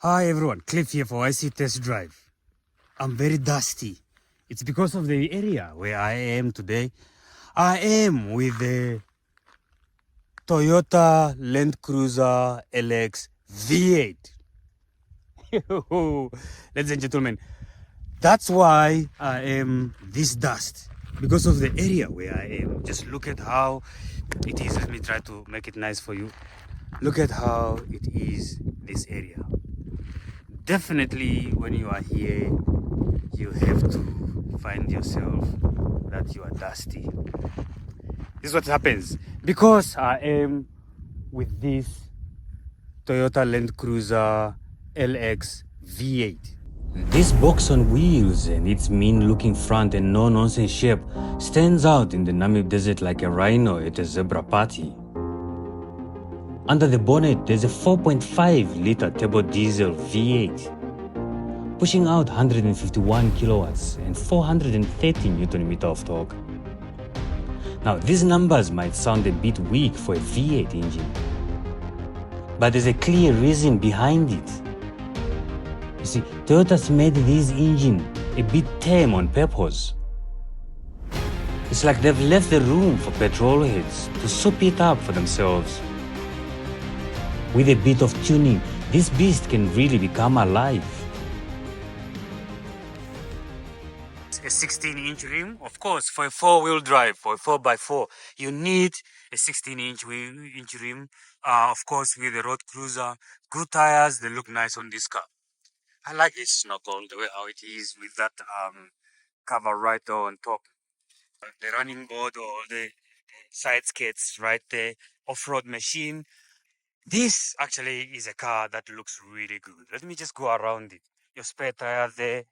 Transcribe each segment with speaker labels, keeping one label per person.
Speaker 1: Hi everyone, Cliff here for yctestdrive. I'm very dusty. It's because of the area where I am today. I am with the Toyota Land Cruiser LX V8. Ladies and gentlemen, that's why I am this dust. Because of the area where I am. Just look at how it is. Let me try to make it nice for you. Look at how it is, this area. Definitely when you are here, you have to find yourself that you are dusty. This is what happens because I am with this Toyota Land Cruiser LX V8. This box on wheels and its mean looking front and no nonsense shape stands out in the Namib desert like a rhino at a zebra party. Under the bonnet, there's a 4.5-liter turbo diesel V8, pushing out 151 kilowatts and 430 Newton meter of torque. Now, these numbers might sound a bit weak for a V8 engine, but there's a clear reason behind it. You see, Toyota's made this engine a bit tame on purpose. It's like they've left the room for petrol heads to soup it up for themselves. With a bit of tuning, this beast can really become alive. A 16-inch rim, of course, for a 4-wheel drive, for a 4x4, you need a 16-inch rim. Of course, with a road cruiser, good tires, they look nice on this car. I like this snorkel, the way how it is with that cover right there on top. The running board or the side skirts right there, off-road machine. This actually is a car that looks really good. Let me just go around it. Your spare tire there.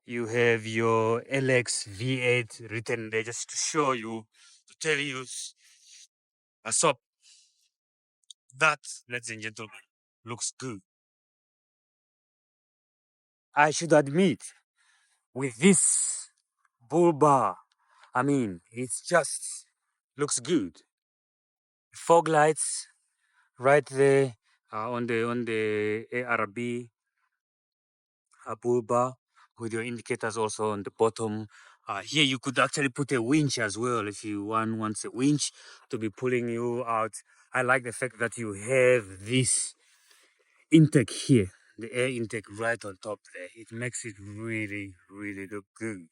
Speaker 1: You have your LX V8 written there just to show you, to tell you, so that, ladies and gentlemen, looks good. I should admit, with this bull bar, it just looks good. Fog lights right there on the ARB bull bar with your indicators also on the bottom. Here you could actually put a winch as well if you wants a winch to be pulling you out. I like the fact that you have this intake here, the air intake right on top there. It makes it really, really look good.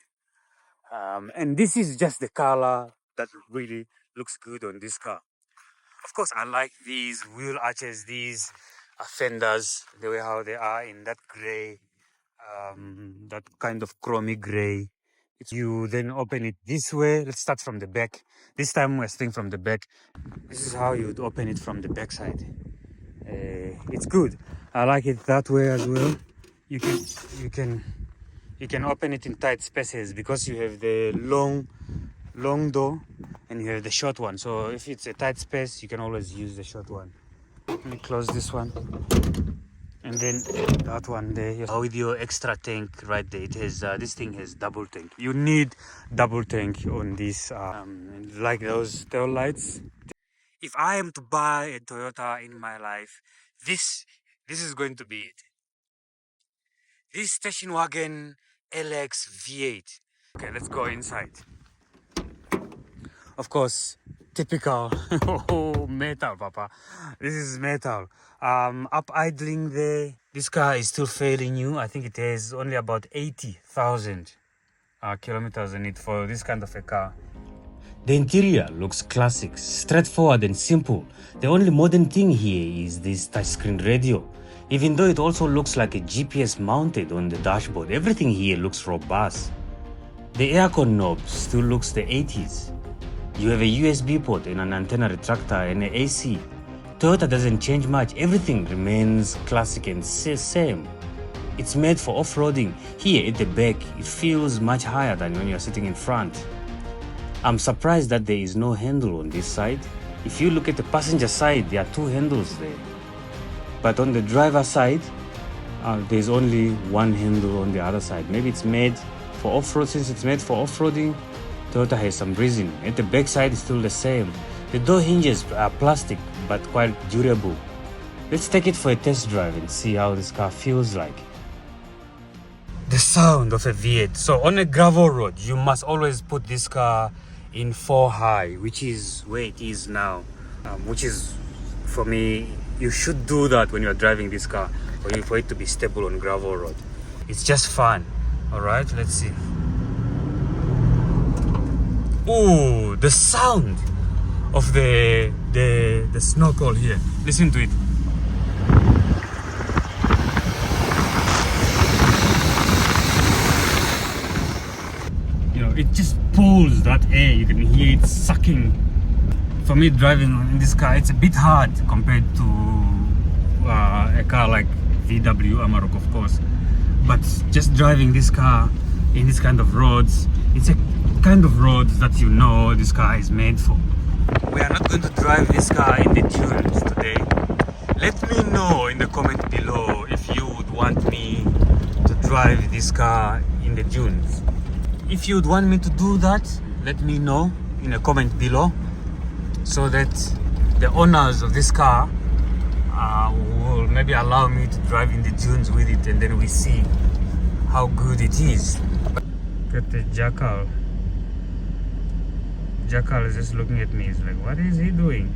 Speaker 1: And this is just the color that really looks good on this car. Of course, I like these wheel arches, these fenders, the way how they are in that gray, that kind of chromy gray. You then open it this way. Let's start from the back. This time we're starting from the back. This is how you'd open it from the back side. It's good. I like it that way as well. You can open it in tight spaces because you have the long door and you have the short one. So if it's a tight space, you can always use the short one. Let me close this one. And then that one there with your extra tank right there. It has this thing has double tank. You need double tank on this, like those tail lights. If I am to buy a Toyota in my life, this is going to be it. This station wagon LX V8. Okay, let's go inside. Of course, typical metal, papa. This is metal. Up idling there. This car is still fairly new. I think it has only about 80,000 kilometers in it for this kind of a car. The interior looks classic, straightforward and simple. The only modern thing here is this touchscreen radio. Even though it also looks like a GPS mounted on the dashboard, everything here looks robust. The aircon knob still looks the 80s. You have a USB port and an antenna retractor and an AC. Toyota doesn't change much. Everything remains classic and same. It's made for off-roading. Here at the back, it feels much higher than when you're sitting in front. I'm surprised that there is no handle on this side. If you look at the passenger side, there are two handles there. But on the driver side, there's only one handle on the other side. Maybe it's made for off-road. Since it's made for off-roading, Toyota has some reason. At the back side, it's still the same. The door hinges are plastic, but quite durable. Let's take it for a test drive and see how this car feels like. The sound of a V8. So on a gravel road, you must always put this car in 4 high, which is where it is now. Which is, for me, you should do that when you're driving this car for it to be stable on gravel road. It's just fun. All right, let's see. Oh, the sound of the snorkel here. Listen to it. You know, it just pulls that air. You can hear it sucking. For me, driving in this car, it's a bit hard compared to a car like VW Amarok, of course. But just driving this car in this kind of roads, it's a kind of roads that you know this car is made for. We are not going to drive this car in the dunes today. Let me know in the comment below if you would want me to drive this car in the dunes. If you would want me to do that, let me know in a comment below, so that the owners of this car will maybe allow me to drive in the dunes with it, and then we see how good it is. Look at the jackal. Jackal is just looking at me. He's like, what is he doing?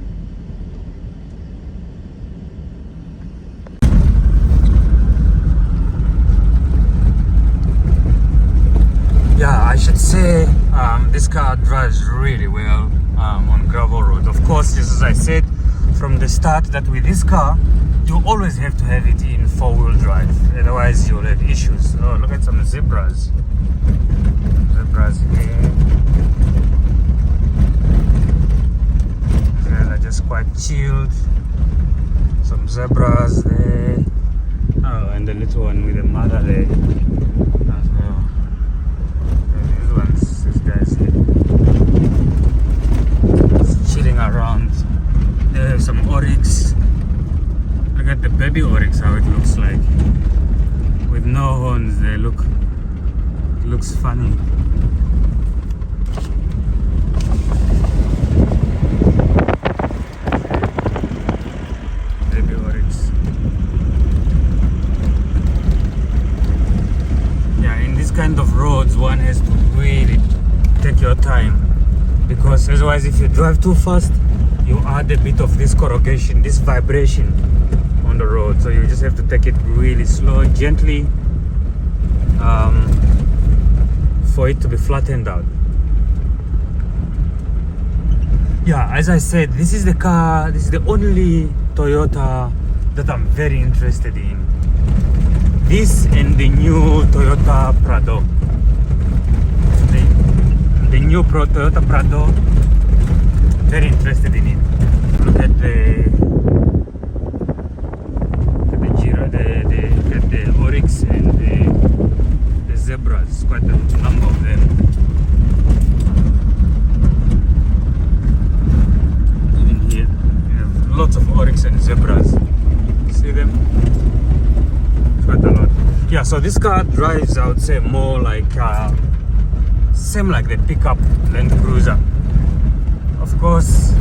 Speaker 1: Yeah, I should say this car drives really well on gravel road. Of course, just as I said from the start, that with this car you always have to have it in 4-wheel drive, otherwise you'll have issues. Oh, look at some zebras. Zebras here. They're just quite chilled. Some zebras there. Oh, and the little one with the mother there as well. These guys here, just chilling around. There have some oryx. Look at the baby oryx, how it looks like. With no horns, they it looks funny. Baby oryx. Yeah, in this kind of roads, one has to really take your time, because otherwise if you drive too fast, you add a bit of this corrugation, this vibration on the road. So you just have to take it really slow and gently for it to be flattened out. Yeah, as I said, this is the only Toyota that I'm very interested in. This and the new Toyota Prado. The new Toyota Prado, very interested in it. Look at the oryx and the zebras, quite a number of them. Even here, we have lots of oryx and zebras. See them? Quite a lot. Yeah, so this car drives, I would say, more like same like the pickup Land Cruiser. Of course,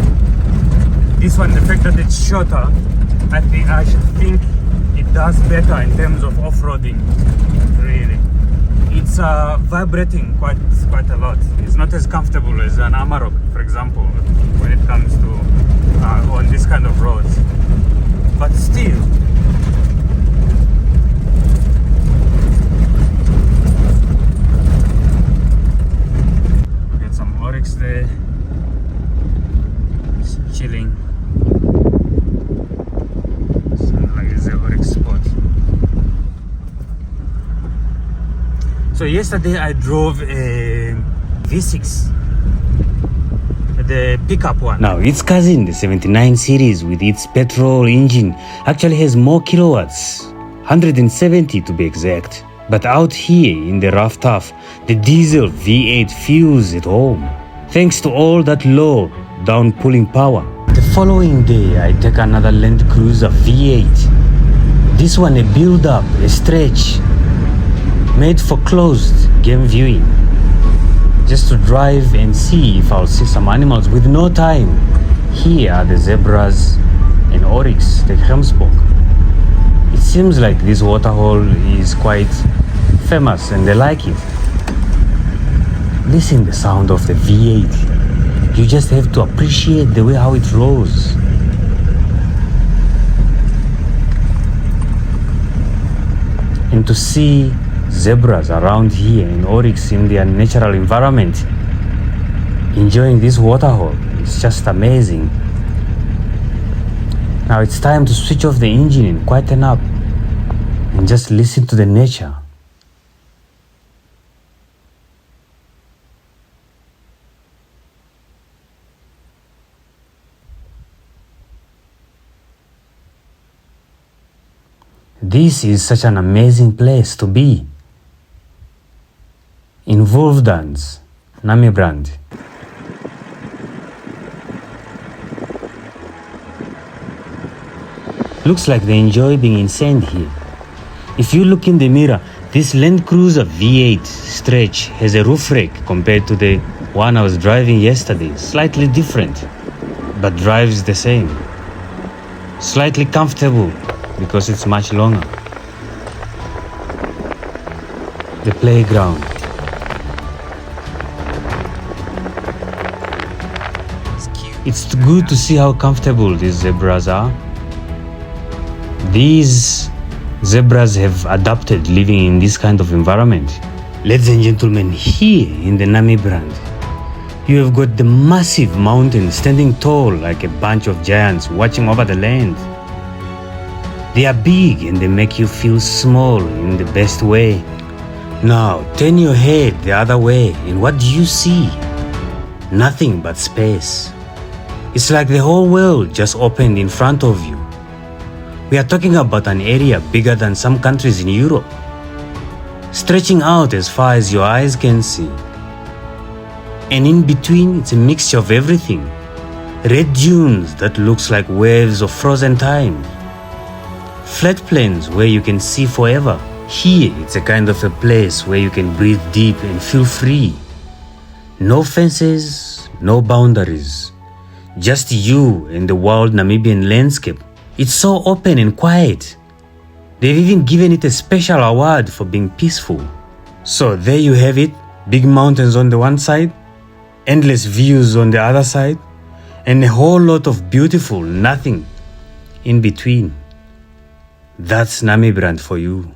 Speaker 1: this one, the fact that it's shorter, I should think it does better in terms of off-roading. Really, it's vibrating quite a lot. It's not as comfortable as an Amarok, for example, when it comes to on this kind of roads. But still, get some oryx there, just chilling. So yesterday I drove a V6, the pickup one. Now its cousin, the 79 series, with its petrol engine, actually has more kilowatts, 170 to be exact. But out here in the rough tough, the diesel V8 feels at home, thanks to all that low down pulling power. The following day I take another Land Cruiser V8. This one a build up, a stretch, made for closed game viewing, just to drive and see if I'll see some animals with no time. Here are the zebras and in Oryx, the Gemsbok. It seems like this waterhole is quite famous and they like it. Listen the sound of the V8. You just have to appreciate the way how it flows. And to see zebras around here in Oryx in their natural environment, enjoying this waterhole, it's just amazing. Now it's time to switch off the engine and quieten up and just listen to the nature. This is such an amazing place to be. In Wolfdans, NamibRand. Looks like they enjoy being insane here. If you look in the mirror, this Land Cruiser V8 stretch has a roof rack compared to the one I was driving yesterday. Slightly different, but drives the same. Slightly comfortable because it's much longer. The playground. It's good to see how comfortable these zebras are. These zebras have adapted living in this kind of environment. Ladies and gentlemen, here in the NamibRand, you have got the massive mountains standing tall like a bunch of giants watching over the land. They are big and they make you feel small in the best way. Now turn your head the other way and what do you see? Nothing but space. It's like the whole world just opened in front of you. We are talking about an area bigger than some countries in Europe, stretching out as far as your eyes can see. And in between, it's a mixture of everything. Red dunes that looks like waves of frozen time. Flat plains where you can see forever. Here, it's a kind of a place where you can breathe deep and feel free. No fences, no boundaries. Just you and the wild Namibian landscape. It's so open and quiet. They've even given it a special award for being peaceful. So there you have it, big mountains on the one side, endless views on the other side, and a whole lot of beautiful nothing in between. That's NamibRand for you.